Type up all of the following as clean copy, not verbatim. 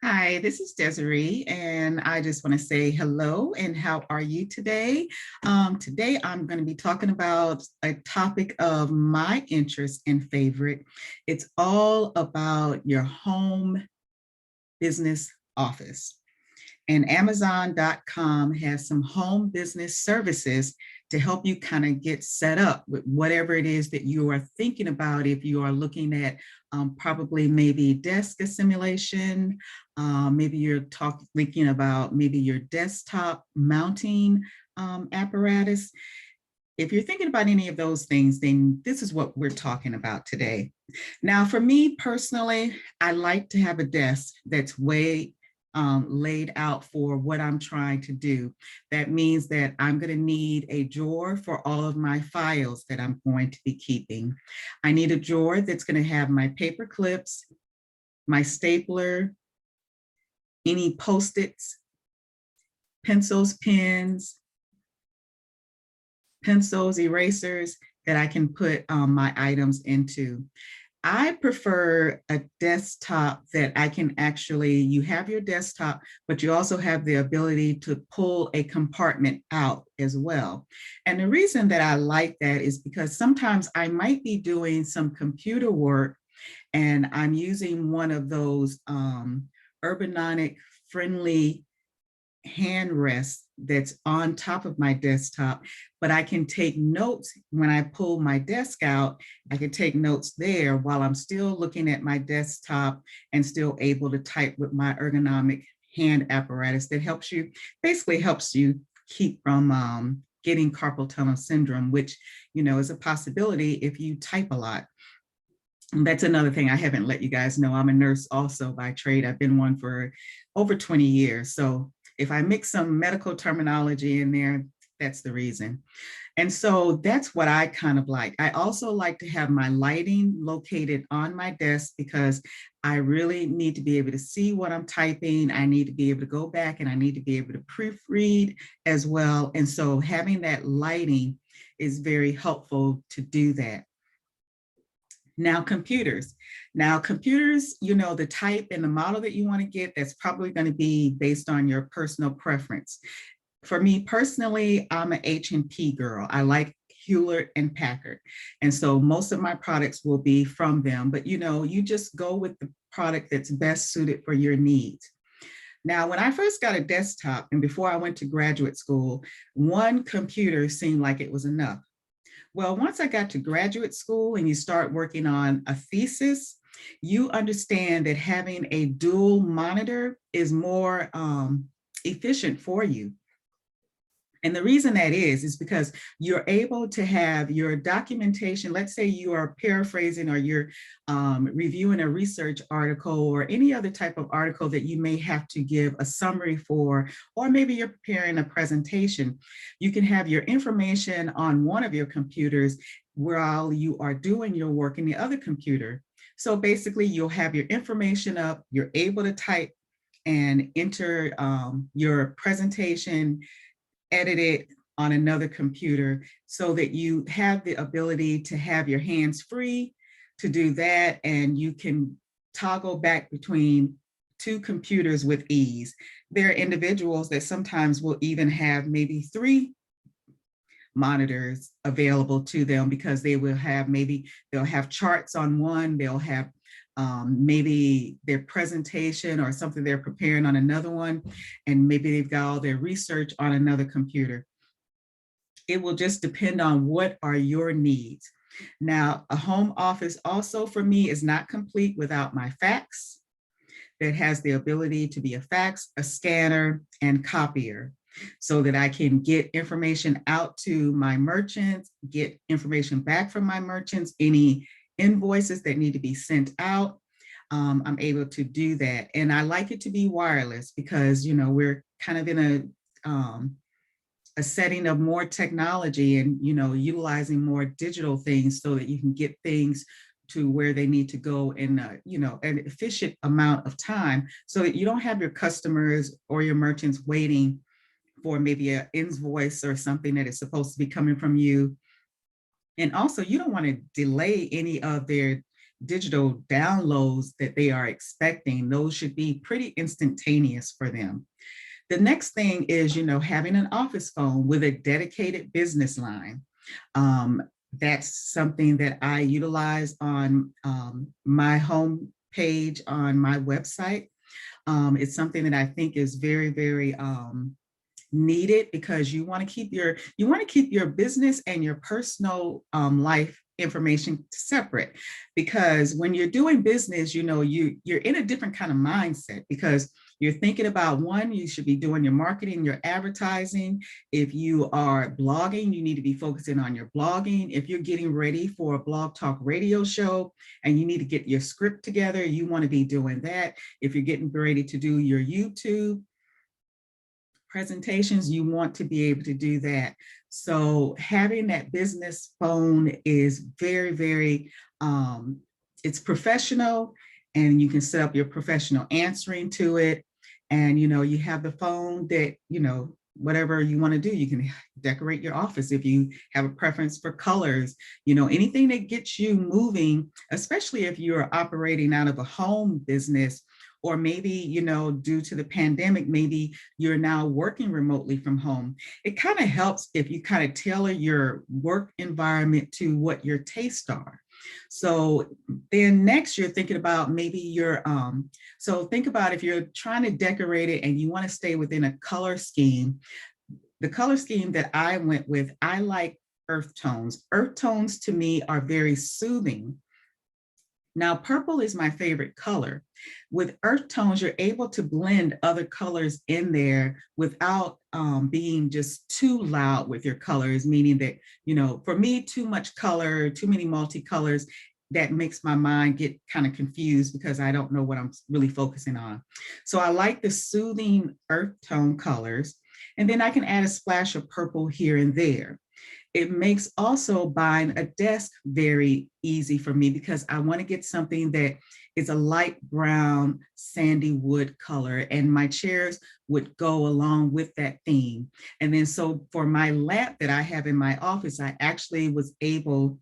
Hi, this is Desiree, and I just want to say hello and how are you today? Today, I'm going to be talking about a topic of my interest and favorite. It's all about your home business office. And Amazon.com has some home business services to help you kind of get set up with whatever it is that you are thinking about. If you are looking at probably maybe desk assimilation, maybe you're thinking about maybe your desktop mounting apparatus. If you're thinking about any of those things, then this is what we're talking about today. Now, for me personally, I like to have a desk that's way laid out for what I'm trying to do. That means that I'm going to need a drawer for all of my files that I'm going to be keeping. I need a drawer that's going to have my paper clips, my stapler, any Post-its, pencils, pens, pencils, erasers that I can put my items into. I prefer a desktop that I can actually, you have your desktop, but you also have the ability to pull a compartment out as well. And the reason that I like that is because sometimes I might be doing some computer work and I'm using one of those ergonomic friendly hand rest that's on top of my desktop, but I can take notes when I pull my desk out. I can take notes there while I'm still looking at my desktop and still able to type with my ergonomic hand apparatus that helps you, basically helps you keep from getting carpal tunnel syndrome, which, is a possibility if you type a lot. And that's another thing I haven't let you guys know. I'm a nurse also by trade. I've been one for over 20 years. So if I mix some medical terminology in there, that's the reason. And so that's what I kind of like. I also like to have my lighting located on my desk because I really need to be able to see what I'm typing. I need to be able to go back and I need to be able to proofread as well. And so having that lighting is very helpful to do that. Now computers. Now computers, the type and the model that you want to get, that's probably going to be based on your personal preference. For me personally, I'm an H&P girl. I like Hewlett and Packard. And so most of my products will be from them, but you just go with the product that's best suited for your needs. Now, when I first got a desktop and before I went to graduate school, one computer seemed like it was enough. Well, once I got to graduate school and you start working on a thesis, you understand that having a dual monitor is more efficient for you. And the reason that is because you're able to have your documentation. Let's say you are paraphrasing or you're reviewing a research article or any other type of article that you may have to give a summary for, or maybe you're preparing a presentation. You can have your information on one of your computers while you are doing your work in the other computer. So basically you'll have your information up, you're able to type and enter your presentation, edit it on another computer so that you have the ability to have your hands free to do that. And you can toggle back between two computers with ease. There are individuals that sometimes will even have maybe three monitors available to them because they will have, maybe they'll have charts on one, they'll have maybe their presentation or something they're preparing on another one, and maybe they've got all their research on another computer. It will just depend on what are your needs. Now, a home office also for me is not complete without my fax that has the ability to be a fax, a scanner, and copier so that I can get information out to my merchants, get information back from my merchants, any invoices that need to be sent out. I'm able to do that. And I like it to be wireless because, we're kind of in a setting of more technology and, utilizing more digital things so that you can get things to where they need to go in, an efficient amount of time so that you don't have your customers or your merchants waiting for maybe an invoice or something that is supposed to be coming from you. And also, you don't want to delay any of their digital downloads that they are expecting, those should be pretty instantaneous for them. The next thing is, having an office phone with a dedicated business line. That's something that I utilize on my home page on my website. It's something that I think is very, very needed, because you want to keep your business and your personal life information separate, because when you're doing business, you're in a different kind of mindset, because you're thinking about, one, you should be doing your marketing, your advertising. If you are blogging, you need to be focusing on your blogging. If you're getting ready for a Blog Talk Radio show and you need to get your script together, you want to be doing that. If you're getting ready to do your YouTube presentations, you want to be able to do that. So having that business phone is very, very, it's professional, and you can set up your professional answering to it. And, you have the phone that, whatever you want to do, you can decorate your office if you have a preference for colors, anything that gets you moving, especially if you're operating out of a home business. Or maybe, due to the pandemic, maybe you're now working remotely from home. It kind of helps if you kind of tailor your work environment to what your tastes are. So then next you're thinking about maybe so think about if you're trying to decorate it and you want to stay within a color scheme. The color scheme that I went with, I like earth tones. Earth tones to me are very soothing. Now, purple is my favorite color. With earth tones, you're able to blend other colors in there without being just too loud with your colors, meaning that, for me, too much color, too many multicolors, that makes my mind get kind of confused because I don't know what I'm really focusing on. So I like the soothing earth tone colors, and then I can add a splash of purple here and there. It makes also buying a desk very easy for me, because I want to get something that is a light brown sandy wood color, and my chairs would go along with that theme. And then so for my lamp that I have in my office, I actually was able,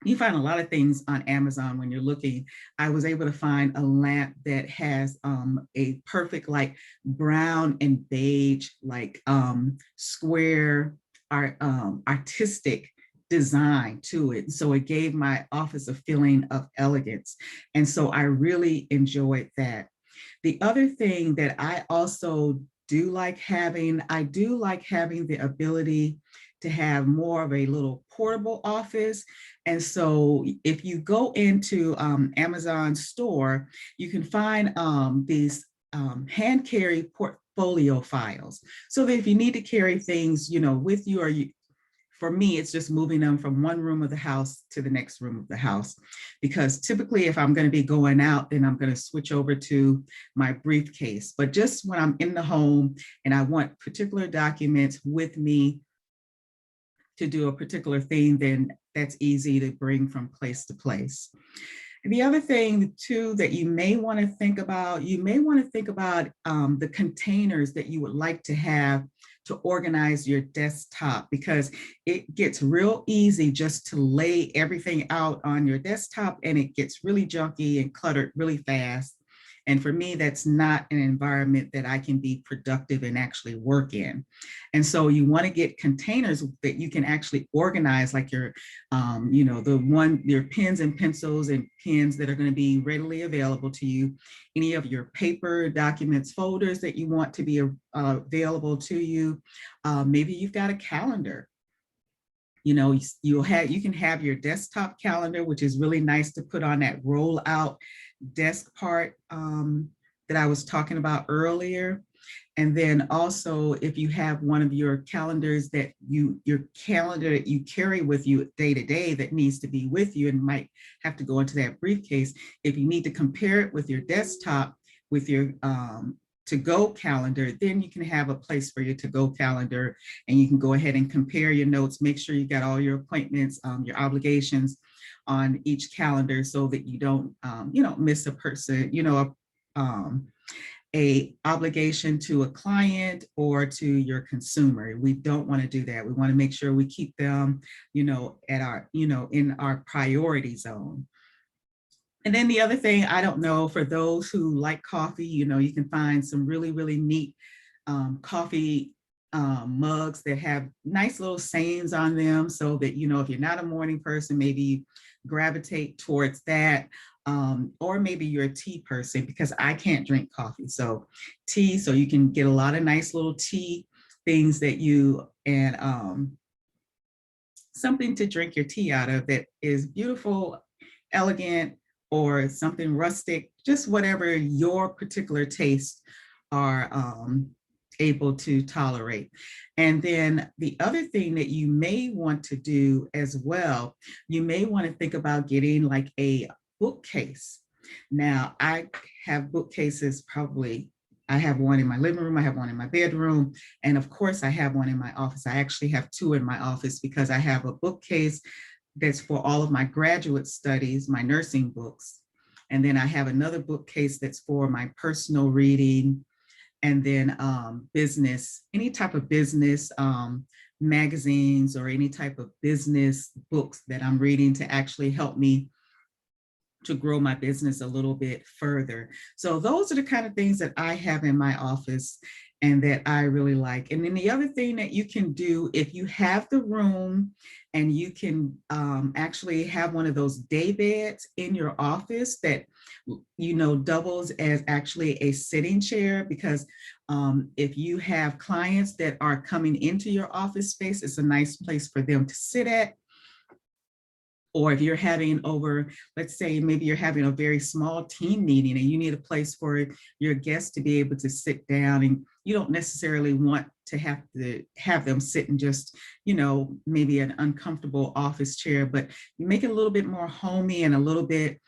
you find a lot of things on Amazon when you're looking. I was able to find a lamp that has a perfect like brown and beige, like square artistic design to it. So it gave my office a feeling of elegance. And so I really enjoyed that. The other thing that I also do like having, I do like having the ability to have more of a little portable office. And so if you go into Amazon store, you can find these hand carry portfolio files. So that if you need to carry things, with you, for me, it's just moving them from one room of the house to the next room of the house. Because typically if I'm going to be going out, then I'm going to switch over to my briefcase. But just when I'm in the home and I want particular documents with me to do a particular thing, then that's easy to bring from place to place. And the other thing too that you may want to think about, the containers that you would like to have to organize your desktop, because it gets real easy just to lay everything out on your desktop and it gets really junky and cluttered really fast. And for me, that's not an environment that I can be productive and actually work in. And so you want to get containers that you can actually organize, like your, your pens and pencils and pens that are going to be readily available to you. Any of your paper documents, folders that you want to be available to you. Maybe you've got a calendar. You can have your desktop calendar, which is really nice to put on that roll out desk part that I was talking about earlier. And then also, if you have one of your calendars that your calendar that you carry with you day to day that needs to be with you and might have to go into that briefcase, if you need to compare it with your desktop, with your to-go calendar, then you can have a place for your to-go calendar, and you can go ahead and compare your notes, make sure you got all your appointments, your obligations on each calendar, so that you don't miss a person, a obligation to a client or to your consumer. We don't want to do that. We want to make sure we keep them, at our, in our priority zone. And then the other thing, I don't know, for those who like coffee, you can find some really, really neat coffee mugs that have nice little sayings on them, so that, if you're not a morning person, maybe gravitate towards that. Or maybe you're a tea person, because I can't drink coffee. So tea, so you can get a lot of nice little tea things that and something to drink your tea out of that is beautiful, elegant, or something rustic, just whatever your particular tastes are able to tolerate. And then the other thing that you may want to do as well, you may want to think about getting like a bookcase. Now, I have bookcases probably. I have one in my living room, I have one in my bedroom, and of course I have one in my office. I actually have two in my office, because I have a bookcase that's for all of my graduate studies, my nursing books. And then I have another bookcase that's for my personal reading, and then business, any type of business magazines, or any type of business books that I'm reading to actually help me to grow my business a little bit further. So those are the kind of things that I have in my office and that I really like. And then the other thing that you can do, if you have the room and you can actually have one of those day beds in your office that, doubles as actually a sitting chair, because if you have clients that are coming into your office space, it's a nice place for them to sit at. Or if you're having over, let's say maybe you're having a very small team meeting and you need a place for your guests to be able to sit down, and you don't necessarily want to have them sit in just, maybe an uncomfortable office chair, but you make it a little bit more homey and a little bit,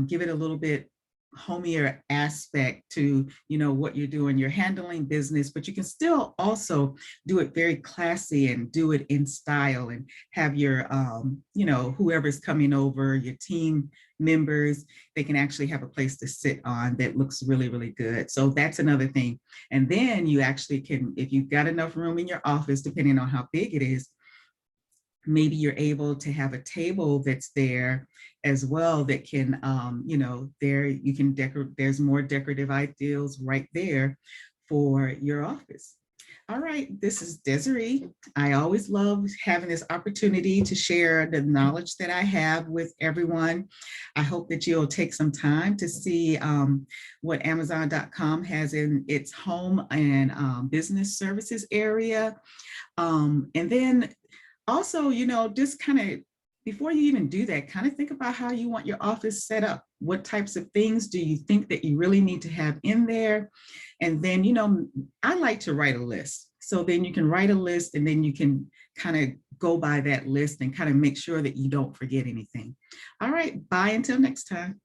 give it a little bit homier aspect to, what you're doing. You're handling business, but you can still also do it very classy and do it in style, and have your, whoever's coming over, your team members, they can actually have a place to sit on that looks really, really good. So that's another thing. And then you actually can, if you've got enough room in your office, depending on how big it is, maybe you're able to have a table that's there as well that can, there you can decorate, there's more decorative ideals right there for your office. All right, this is Desiree. I always love having this opportunity to share the knowledge that I have with everyone. I hope that you'll take some time to see what Amazon.com has in its home and business services area. And then also, just kind of, before you even do that, kind of think about how you want your office set up. What types of things do you think that you really need to have in there? And then, I like to write a list. So then you can write a list, and then you can kind of go by that list and kind of make sure that you don't forget anything. All right, bye until next time.